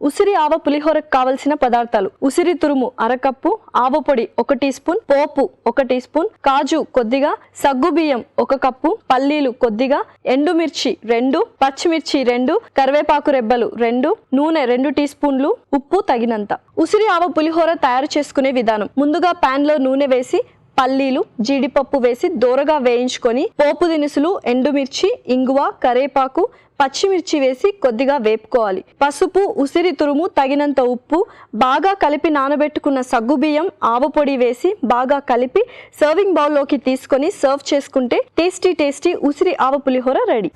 ఉసిరి ఆవ పులిహోరకు కావలసిన పదార్థాలు: ఉసిరి తురుము అరకప్పు, ఆవ పొడి 1 టీ స్పూన్, పోపు 1 టీ స్పూన్, కాజు కొద్దిగా, సగ్గు బియ్యం 1 కప్పు, పల్లీలు కొద్దిగా, ఎండుమిర్చి 2, పచ్చిమిర్చి 2, కరివేపాకు రెబ్బలు 2, నూనె 2 టీ స్పూన్లు, ఉప్పు తగినంత. ఉసిరి ఆవ పులిహోర తయారు చేసుకునే విధానం: ముందుగా పాన్ లో నూనె వేసి పల్లీలు, జీడిపప్పు వేసి దోరగా వేయించుకొని పోపు దినుసులు, ఎండుమిర్చి, ఇంగువ, కరివేపాకు, పచ్చిమిర్చి వేసి కొద్దిగా వేపుకోవాలి. పసుపు, ఉసిరి తురుము, తగినంత ఉప్పు, బాగా కలిపి నానబెట్టుకున్న సగ్గుబియ్యం, ఆవ పొడి వేసి బాగా కలిపి సర్వింగ్ బౌల్లోకి తీసుకొని సర్వ్ చేసుకుంటే టేస్టీ ఉసిరి ఆవ పులిహోర రెడీ.